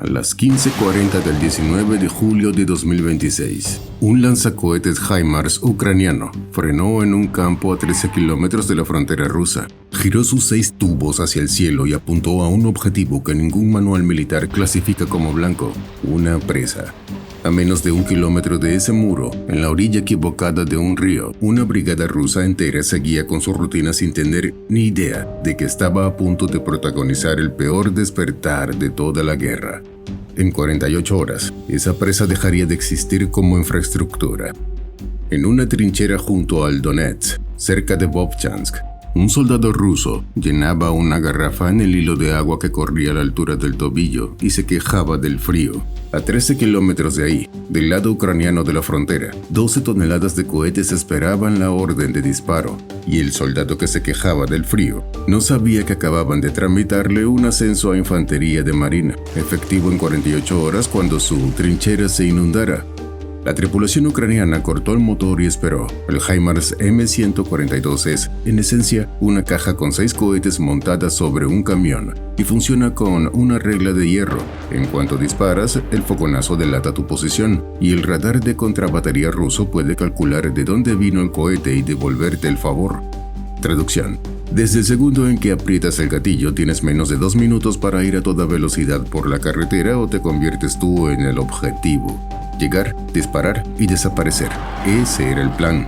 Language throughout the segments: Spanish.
a las 15:40 del 19 de julio de 2026. Un lanzacohetes HIMARS ucraniano frenó en un campo a 13 kilómetros de la frontera rusa. Giró sus 6 tubos hacia el cielo y apuntó a un objetivo que ningún manual militar clasifica como blanco: una presa. A menos de 1 kilómetro de ese muro, en la orilla equivocada de un río, una brigada rusa entera seguía con su rutina sin tener ni idea de que estaba a punto de protagonizar el peor despertar de toda la guerra. En 48 horas, esa presa dejaría de existir como infraestructura. En una trinchera junto al Donetsk, cerca de Vovchansk, un soldado ruso llenaba una garrafa en el hilo de agua que corría a la altura del tobillo y se quejaba del frío. A 13 kilómetros de ahí, del lado ucraniano de la frontera, 12 toneladas de cohetes esperaban la orden de disparo, y el soldado que se quejaba del frío no sabía que acababan de tramitarle un ascenso a infantería de marina, efectivo en 48 horas cuando su trinchera se inundara. La tripulación ucraniana cortó el motor y esperó. El HIMARS M142 es, en esencia, una caja con 6 cohetes montadas sobre un camión y funciona con una regla de hierro. En cuanto disparas, el fogonazo delata tu posición y el radar de contrabatería ruso puede calcular de dónde vino el cohete y devolverte el favor. Traducción: desde el segundo en que aprietas el gatillo, tienes menos de 2 minutos para ir a toda velocidad por la carretera o te conviertes tú en el objetivo. Llegar, disparar y desaparecer. Ese era el plan.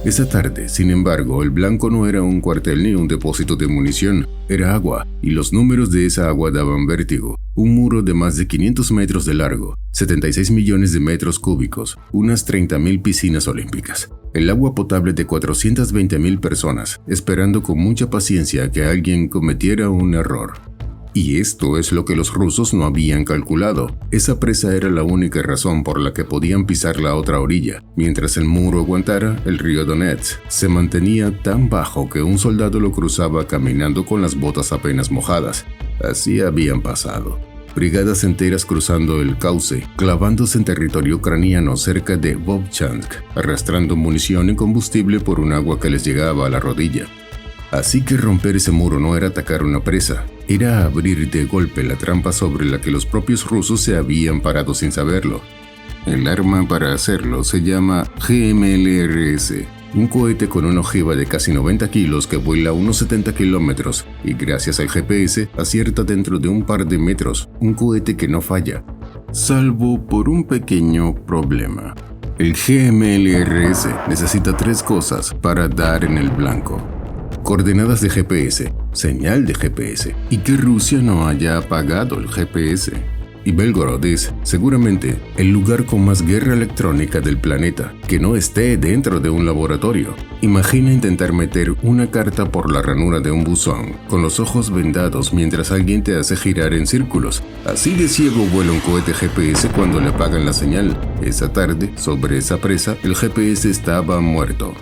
Esa tarde, sin embargo, el blanco no era un cuartel ni un depósito de munición, era agua, y los números de esa agua daban vértigo. Un muro de más de 500 metros de largo, 76 millones de metros cúbicos, unas 30.000 piscinas olímpicas. El agua potable de 420.000 personas, esperando con mucha paciencia que alguien cometiera un error. Y esto es lo que los rusos no habían calculado. Esa presa era la única razón por la que podían pisar la otra orilla. Mientras el muro aguantara, el río Donetsk se mantenía tan bajo que un soldado lo cruzaba caminando con las botas apenas mojadas. Así habían pasado brigadas enteras cruzando el cauce, clavándose en territorio ucraniano cerca de Vovchansk, arrastrando munición y combustible por un agua que les llegaba a la rodilla. Así que romper ese muro no era atacar una presa, era abrir de golpe la trampa sobre la que los propios rusos se habían parado sin saberlo. El arma para hacerlo se llama GMLRS, un cohete con una ojiva de casi 90 kilos que vuela a unos 70 kilómetros y gracias al GPS acierta dentro de un par de metros, un cohete que no falla, salvo por un pequeño problema. El GMLRS necesita 3 cosas para dar en el blanco: coordenadas de GPS, señal de GPS, y que Rusia no haya apagado el GPS. Y Belgorod es, seguramente, el lugar con más guerra electrónica del planeta, que no esté dentro de un laboratorio. Imagina intentar meter una carta por la ranura de un buzón, con los ojos vendados mientras alguien te hace girar en círculos. Así de ciego vuela un cohete GPS cuando le apagan la señal. Esa tarde, sobre esa presa, el GPS estaba muerto.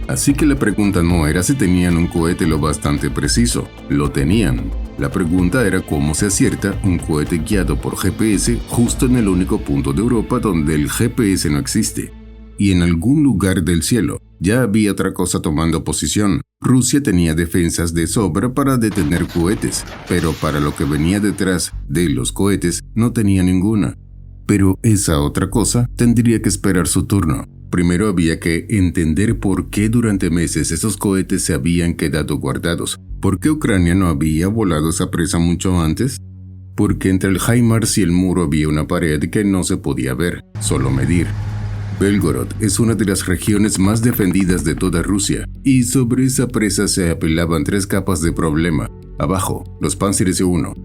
Así que la pregunta no era si tenían un cohete lo bastante preciso, lo tenían. La pregunta era cómo se acierta un cohete guiado por GPS justo en el único punto de Europa donde el GPS no existe. Y en algún lugar del cielo ya había otra cosa tomando posición. Rusia tenía defensas de sobra para detener cohetes, pero para lo que venía detrás de los cohetes no tenía ninguna. Pero esa otra cosa tendría que esperar su turno. Primero había que entender por qué durante meses esos cohetes se habían quedado guardados. ¿Por qué Ucrania no había volado esa presa mucho antes? Porque entre el HIMARS y el muro había una pared que no se podía ver, solo medir. Belgorod es una de las regiones más defendidas de toda Rusia, y sobre esa presa se apilaban 3 capas de problema. Abajo, los Panzers I,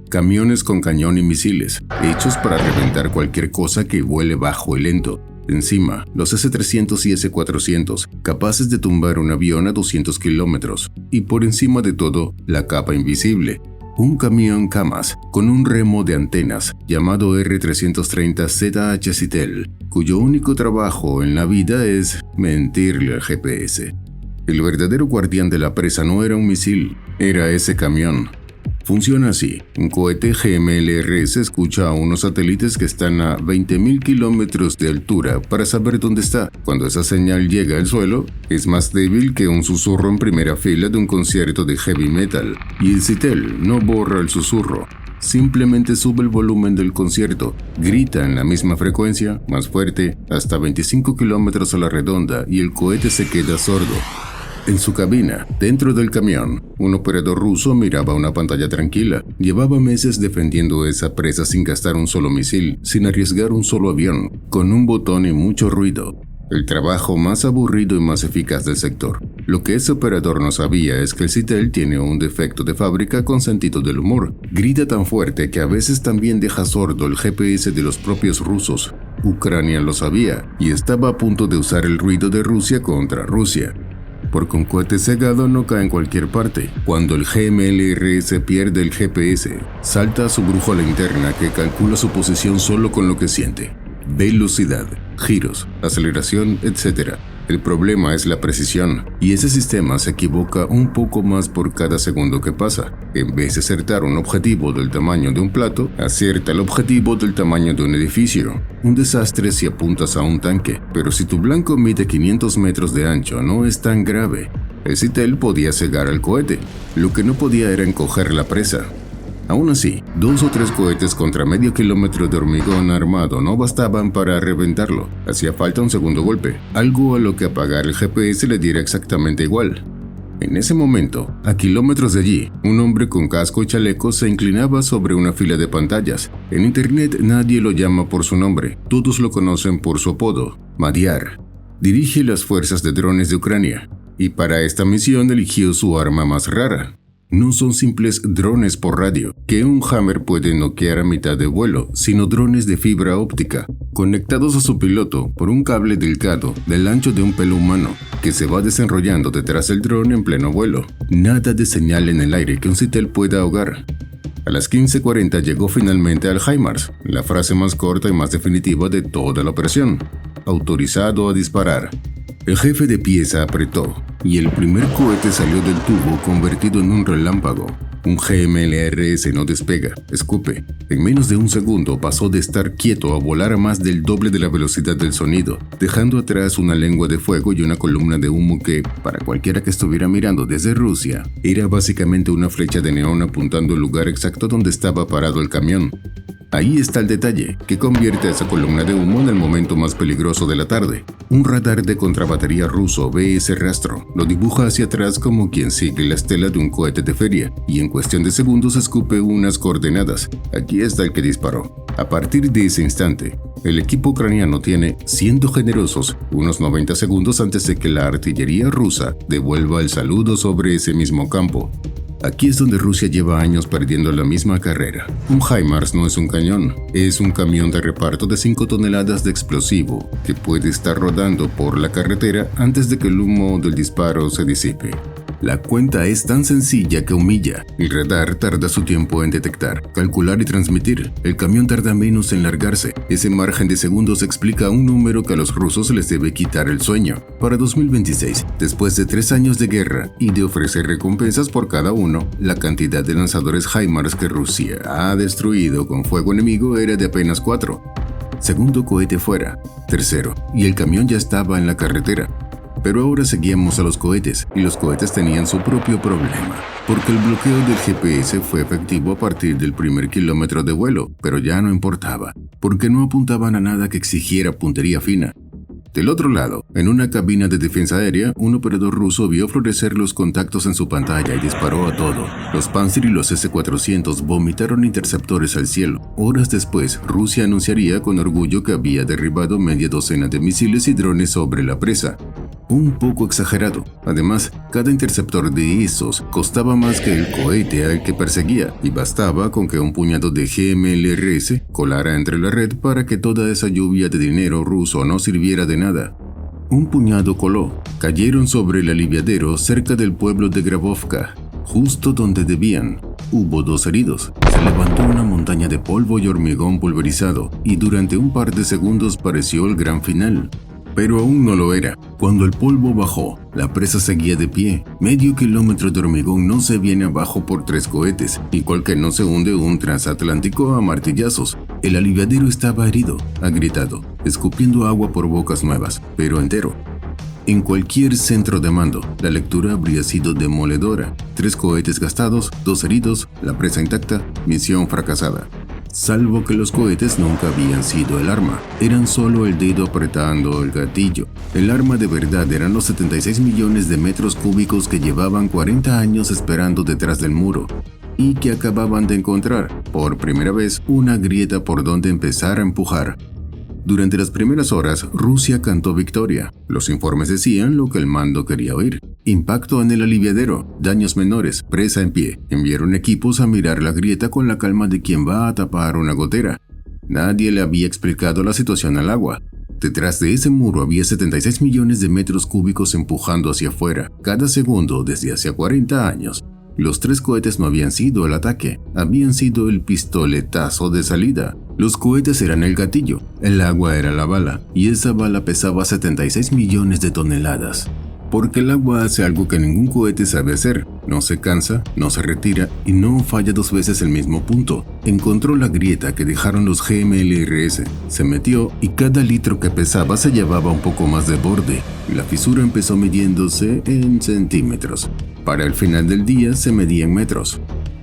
camiones con cañón y misiles, hechos para reventar cualquier cosa que vuele bajo y lento. Encima, los S-300 y S-400, capaces de tumbar un avión a 200 kilómetros. Y por encima de todo, la capa invisible. Un camión Kamaz con un remo de antenas llamado R-330ZH Citel, cuyo único trabajo en la vida es mentirle al GPS. El verdadero guardián de la presa no era un misil, era ese camión. Funciona así: un cohete GMLRS escucha a unos satélites que están a 20.000 kilómetros de altura para saber dónde está. Cuando esa señal llega al suelo, es más débil que un susurro en primera fila de un concierto de heavy metal, y el Citel no borra el susurro. Simplemente sube el volumen del concierto, grita en la misma frecuencia, más fuerte, hasta 25 kilómetros a la redonda y el cohete se queda sordo. En su cabina, dentro del camión, un operador ruso miraba una pantalla tranquila. Llevaba meses defendiendo esa presa sin gastar un solo misil, sin arriesgar un solo avión, con un botón y mucho ruido. El trabajo más aburrido y más eficaz del sector. Lo que ese operador no sabía es que el Zytel tiene un defecto de fábrica con sentido del humor. Grita tan fuerte que a veces también deja sordo el GPS de los propios rusos. Ucrania lo sabía y estaba a punto de usar el ruido de Rusia contra Rusia. Porque un cohete cegado no cae en cualquier parte. Cuando el GMLRS pierde el GPS, salta a su brújula interna que calcula su posición solo con lo que siente. Velocidad, giros, aceleración, etc. El problema es la precisión, y ese sistema se equivoca un poco más por cada segundo que pasa. En vez de acertar un objetivo del tamaño de un plato, acierta el objetivo del tamaño de un edificio. Un desastre si apuntas a un tanque, pero si tu blanco mide 500 metros de ancho no es tan grave. El Zytel podía cegar al cohete, lo que no podía era encoger la presa. Aún así, 2 o 3 cohetes contra medio kilómetro de hormigón armado no bastaban para reventarlo. Hacía falta un segundo golpe, algo a lo que apagar el GPS le diera exactamente igual. En ese momento, a kilómetros de allí, un hombre con casco y chaleco se inclinaba sobre una fila de pantallas. En internet nadie lo llama por su nombre, todos lo conocen por su apodo, Madiar. Dirige las fuerzas de drones de Ucrania, y para esta misión eligió su arma más rara. No son simples drones por radio, que un Hammer puede noquear a mitad de vuelo, sino drones de fibra óptica, conectados a su piloto por un cable delgado del ancho de un pelo humano, que se va desenrollando detrás del dron en pleno vuelo. Nada de señal en el aire que un Zytel pueda ahogar. A las 15:40 llegó finalmente al HIMARS, la frase más corta y más definitiva de toda la operación. Autorizado a disparar. El jefe de pieza apretó, y el primer cohete salió del tubo convertido en un relámpago. Un GMLRS no despega, escupe. En menos de un segundo pasó de estar quieto a volar a más del doble de la velocidad del sonido, dejando atrás una lengua de fuego y una columna de humo que, para cualquiera que estuviera mirando desde Rusia, era básicamente una flecha de neón apuntando al lugar exacto donde estaba parado el camión. Ahí está el detalle, que convierte a esa columna de humo en el momento más peligroso de la tarde. Un radar de contrabatería ruso ve ese rastro, lo dibuja hacia atrás como quien sigue la estela de un cohete de feria, y en cuestión de segundos escupe unas coordenadas. Aquí está el que disparó. A partir de ese instante, el equipo ucraniano tiene, siendo generosos, unos 90 segundos antes de que la artillería rusa devuelva el saludo sobre ese mismo campo. Aquí es donde Rusia lleva años perdiendo la misma carrera. Un HIMARS no es un cañón, es un camión de reparto de 5 toneladas de explosivo que puede estar rodando por la carretera antes de que el humo del disparo se disipe. La cuenta es tan sencilla que humilla. El radar tarda su tiempo en detectar, calcular y transmitir. El camión tarda menos en largarse. Ese margen de segundos explica un número que a los rusos les debe quitar el sueño. Para 2026, después de 3 años de guerra y de ofrecer recompensas por cada uno, la cantidad de lanzadores HIMARS que Rusia ha destruido con fuego enemigo era de apenas 4. Segundo cohete fuera. Tercero, y el camión ya estaba en la carretera. Pero ahora seguíamos a los cohetes, y los cohetes tenían su propio problema, porque el bloqueo del GPS fue efectivo a partir del primer kilómetro de vuelo, pero ya no importaba, porque no apuntaban a nada que exigiera puntería fina. Del otro lado, en una cabina de defensa aérea, un operador ruso vio florecer los contactos en su pantalla y disparó a todo. Los Panzer y los S-400 vomitaron interceptores al cielo. Horas después, Rusia anunciaría con orgullo que había derribado media docena de misiles y drones sobre la presa. Un poco exagerado. Además, cada interceptor de esos costaba más que el cohete al que perseguía, y bastaba con que un puñado de GMLRS colara entre la red para que toda esa lluvia de dinero ruso no sirviera de nada. Un puñado coló. Cayeron sobre el aliviadero cerca del pueblo de Grabovka, justo donde debían. Hubo 2 heridos. Se levantó una montaña de polvo y hormigón pulverizado, y durante un par de segundos pareció el gran final. Pero aún no lo era. Cuando el polvo bajó, la presa seguía de pie. Medio kilómetro de hormigón no se viene abajo por 3 cohetes, igual que no se hunde un transatlántico a martillazos. El aliviadero estaba herido, agrietado, escupiendo agua por bocas nuevas, pero entero. En cualquier centro de mando, la lectura habría sido demoledora. 3 cohetes gastados, 2 heridos, la presa intacta, misión fracasada. Salvo que los cohetes nunca habían sido el arma, eran solo el dedo apretando el gatillo. El arma de verdad eran los 76 millones de metros cúbicos que llevaban 40 años esperando detrás del muro y que acababan de encontrar, por primera vez, una grieta por donde empezar a empujar. Durante las primeras horas, Rusia cantó victoria. Los informes decían lo que el mando quería oír. Impacto en el aliviadero, daños menores, presa en pie. Enviaron equipos a mirar la grieta con la calma de quien va a tapar una gotera. Nadie le había explicado la situación al agua. Detrás de ese muro había 76 millones de metros cúbicos empujando hacia afuera, cada segundo desde hace 40 años. Los 3 cohetes no habían sido el ataque, habían sido el pistoletazo de salida. Los cohetes eran el gatillo, el agua era la bala, y esa bala pesaba 76 millones de toneladas. Porque el agua hace algo que ningún cohete sabe hacer. No se cansa, no se retira y no falla 2 veces el mismo punto. Encontró la grieta que dejaron los GMLRS, se metió y cada litro que pesaba se llevaba un poco más de borde. La fisura empezó midiéndose en centímetros. Para el final del día se medía en metros.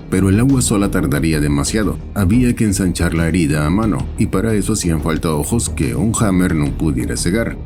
Pero el agua sola tardaría demasiado. Había que ensanchar la herida a mano y para eso hacían falta ojos que un hammer no pudiera cegar.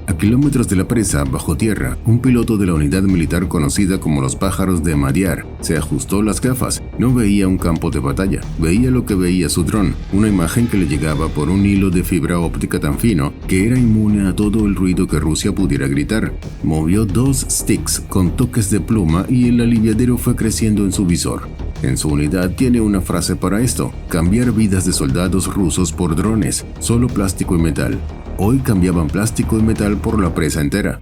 A kilómetros de la presa, bajo tierra, un piloto de la unidad militar conocida como los pájaros de Madiar se ajustó las gafas. No veía un campo de batalla, veía lo que veía su dron, una imagen que le llegaba por un hilo de fibra óptica tan fino que era inmune a todo el ruido que Rusia pudiera gritar. Movió 2 sticks con toques de pluma y el aliviadero fue creciendo en su visor. En su unidad tiene una frase para esto: cambiar vidas de soldados rusos por drones, solo plástico y metal. Hoy cambiaban plástico y metal por la presa entera.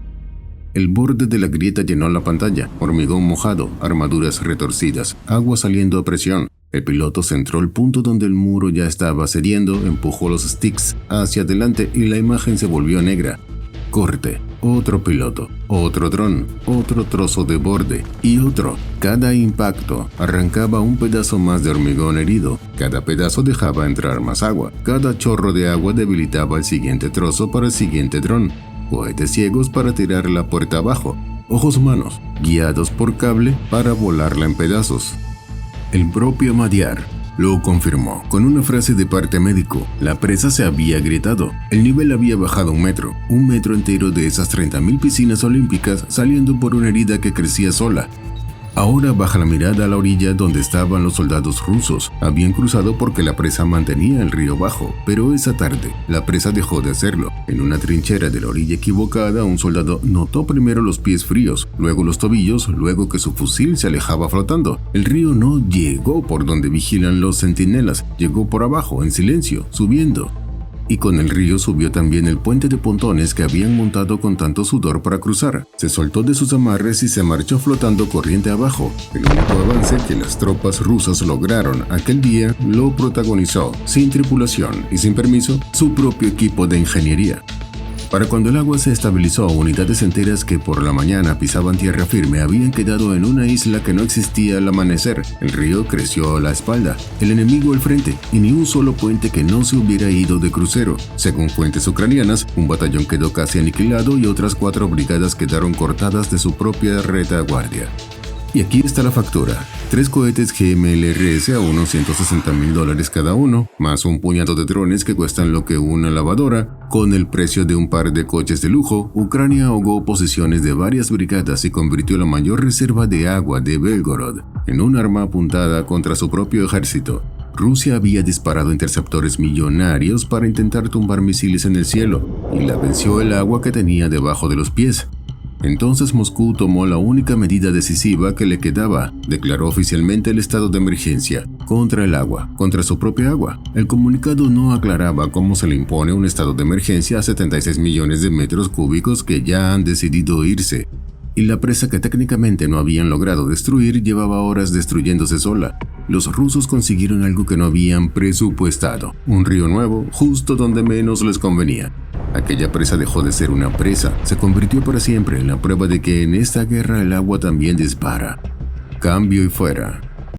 El borde de la grieta llenó la pantalla, hormigón mojado, armaduras retorcidas, agua saliendo a presión. El piloto centró el punto donde el muro ya estaba cediendo, empujó los sticks hacia adelante y la imagen se volvió negra. Corte, otro piloto, otro dron, otro trozo de borde y otro. Cada impacto arrancaba un pedazo más de hormigón herido. Cada pedazo dejaba entrar más agua. Cada chorro de agua debilitaba el siguiente trozo para el siguiente dron. Cohetes ciegos para tirar la puerta abajo. Ojos humanos, guiados por cable para volarla en pedazos. El propio Madiar lo confirmó con una frase de parte médico. La presa se había agrietado. El nivel había bajado un metro entero de esas 30.000 piscinas olímpicas saliendo por una herida que crecía sola. Ahora baja la mirada a la orilla donde estaban los soldados rusos. Habían cruzado porque la presa mantenía el río bajo, pero esa tarde la presa dejó de hacerlo. En una trinchera de la orilla equivocada, un soldado notó primero los pies fríos, luego los tobillos, luego que su fusil se alejaba flotando. El río no llegó por donde vigilan los centinelas, llegó por abajo, en silencio, subiendo. Y con el río subió también el puente de pontones que habían montado con tanto sudor para cruzar. Se soltó de sus amarres y se marchó flotando corriente abajo. El único avance que las tropas rusas lograron aquel día lo protagonizó, sin tripulación y sin permiso, su propio equipo de ingeniería. Para cuando el agua se estabilizó, unidades enteras que por la mañana pisaban tierra firme habían quedado en una isla que no existía al amanecer. El río creció a la espalda, el enemigo al frente, y ni un solo puente que no se hubiera ido de crucero. Según fuentes ucranianas, un batallón quedó casi aniquilado y otras 4 brigadas quedaron cortadas de su propia retaguardia. Y aquí está la factura: 3 cohetes GMLRS a unos $160.000 cada uno, más un puñado de drones que cuestan lo que una lavadora. Con el precio de un par de coches de lujo, Ucrania ahogó posiciones de varias brigadas y convirtió la mayor reserva de agua de Belgorod en un arma apuntada contra su propio ejército. Rusia había disparado interceptores millonarios para intentar tumbar misiles en el cielo, y la venció el agua que tenía debajo de los pies. Entonces Moscú tomó la única medida decisiva que le quedaba, declaró oficialmente el estado de emergencia contra el agua, contra su propia agua. El comunicado no aclaraba cómo se le impone un estado de emergencia a 76 millones de metros cúbicos que ya han decidido irse. Y la presa que técnicamente no habían logrado destruir llevaba horas destruyéndose sola. Los rusos consiguieron algo que no habían presupuestado: un río nuevo, justo donde menos les convenía. Aquella presa dejó de ser una presa, se convirtió para siempre en la prueba de que en esta guerra el agua también dispara. Cambio y fuera.